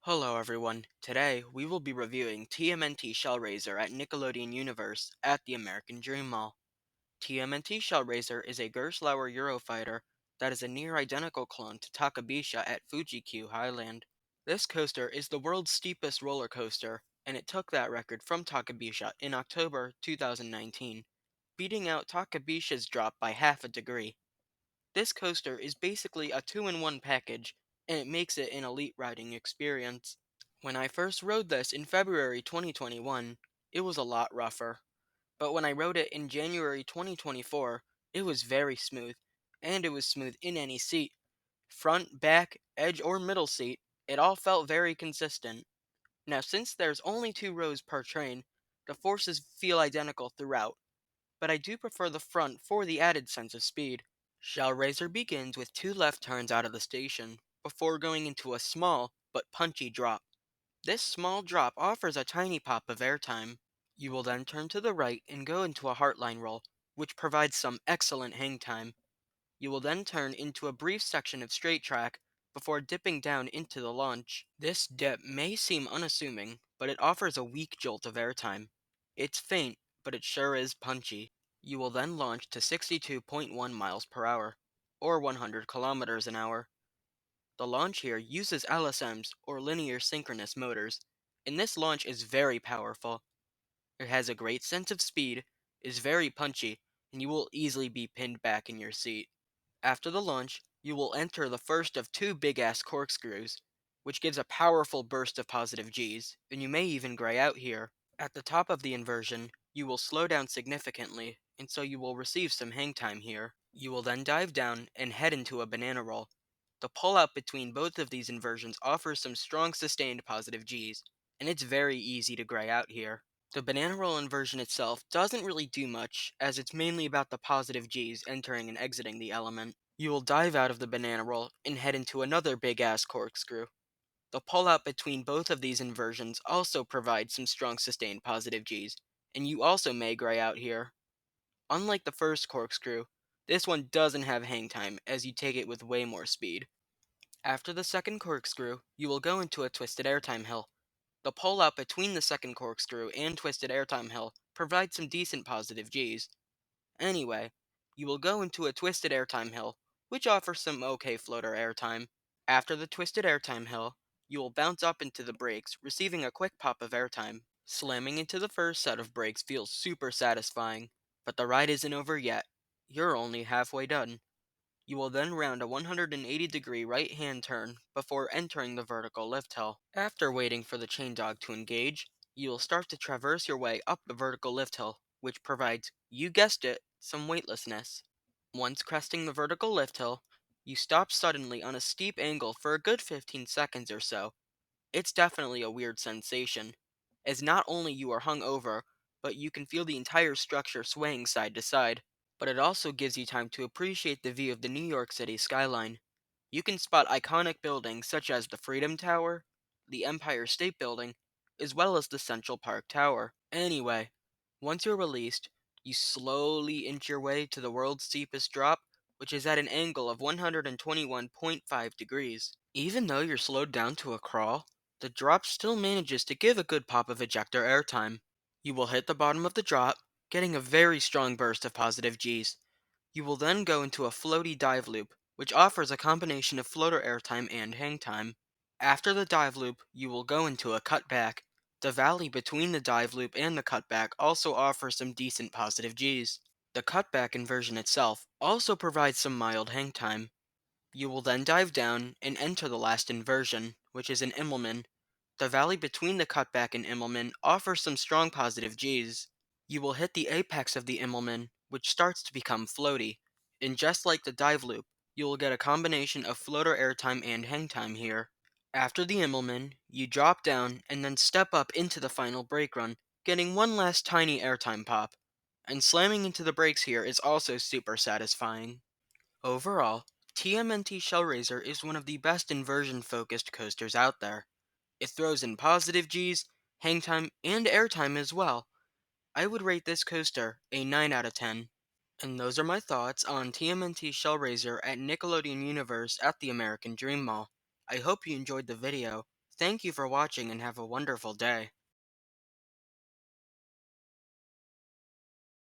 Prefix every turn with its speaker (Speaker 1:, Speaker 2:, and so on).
Speaker 1: Hello everyone. Today we will be reviewing TMNT Shellraiser at Nickelodeon Universe at the American Dream Mall. TMNT Shellraiser is a Gerstlauer Eurofighter that is a near identical clone to Takabisha at Fuji-Q Highland. This coaster is the world's steepest roller coaster, and it took that record from Takabisha in October 2019, beating out Takabisha's drop by half a degree. This coaster is basically a two-in-one package, and it makes it an elite riding experience. When I first rode this in February 2021, it was a lot rougher, but when I rode it in January 2024, it was very smooth, and it was smooth in any seat. Front, back, edge, or middle seat, it all felt very consistent. Now, since there's only two rows per train, the forces feel identical throughout, but I do prefer the front for the added sense of speed. Shellraiser begins with two left turns out of the station, before going into a small but punchy drop. This small drop offers a tiny pop of airtime. You will then turn to the right and go into a heartline roll, which provides some excellent hang time. You will then turn into a brief section of straight track before dipping down into the launch. This dip may seem unassuming, but it offers a weak jolt of airtime. It's faint, but it sure is punchy. You will then launch to 62.1 miles per hour, or 100 kilometers an hour. The launch here uses LSMs, or linear synchronous motors, and this launch is very powerful. It has a great sense of speed, is very punchy, and you will easily be pinned back in your seat. After the launch, you will enter the first of two big-ass corkscrews, which gives a powerful burst of positive Gs, and you may even gray out here. At the top of the inversion, you will slow down significantly, and so you will receive some hang time here. You will then dive down and head into a banana roll. The pullout between both of these inversions offers some strong sustained positive Gs, and it's very easy to gray out here. The banana roll inversion itself doesn't really do much, as it's mainly about the positive Gs entering and exiting the element. You will dive out of the banana roll and head into another big-ass corkscrew. The pullout between both of these inversions also provides some strong sustained positive Gs, and you also may gray out here. Unlike the first corkscrew, this one doesn't have hang time as you take it with way more speed. After the second corkscrew, you will go into a twisted airtime hill. The pullout between the second corkscrew and twisted airtime hill provides some decent positive Gs. Anyway, you will go into a twisted airtime hill, which offers some okay floater airtime. After the twisted airtime hill, you will bounce up into the brakes, receiving a quick pop of airtime. Slamming into the first set of brakes feels super satisfying, but the ride isn't over yet. You're only halfway done. You will then round a 180-degree right-hand turn before entering the vertical lift hill. After waiting for the chain dog to engage, you will start to traverse your way up the vertical lift hill, which provides, you guessed it, some weightlessness. Once cresting the vertical lift hill, you stop suddenly on a steep angle for a good 15 seconds or so. It's definitely a weird sensation, as not only you are hung over, but you can feel the entire structure swaying side to side. But it also gives you time to appreciate the view of the New York City skyline. You can spot iconic buildings such as the Freedom Tower, the Empire State Building, as well as the Central Park Tower. Anyway, once you're released, you slowly inch your way to the world's steepest drop, which is at an angle of 121.5 degrees. Even though you're slowed down to a crawl, the drop still manages to give a good pop of ejector airtime. You will hit the bottom of the drop, getting a very strong burst of positive Gs. You will then go into a floaty dive loop, which offers a combination of floater airtime and hang time. After the dive loop, you will go into a cutback. The valley between the dive loop and the cutback also offers some decent positive Gs. The cutback inversion itself also provides some mild hang time. You will then dive down and enter the last inversion, which is an Immelman. The valley between the cutback and Immelman offers some strong positive Gs. You will hit the apex of the Immelman, which starts to become floaty. And just like the dive loop, you will get a combination of floater airtime and hang time here. After the Immelman, you drop down and then step up into the final brake run, getting one last tiny airtime pop. And slamming into the brakes here is also super satisfying. Overall, TMNT Shellraiser is one of the best inversion-focused coasters out there. It throws in positive Gs, hang time, and airtime as well. I would rate this coaster a 9 out of 10. And those are my thoughts on TMNT Shellraiser at Nickelodeon Universe at the American Dream Mall. I hope you enjoyed the video. Thank you for watching and have a wonderful day.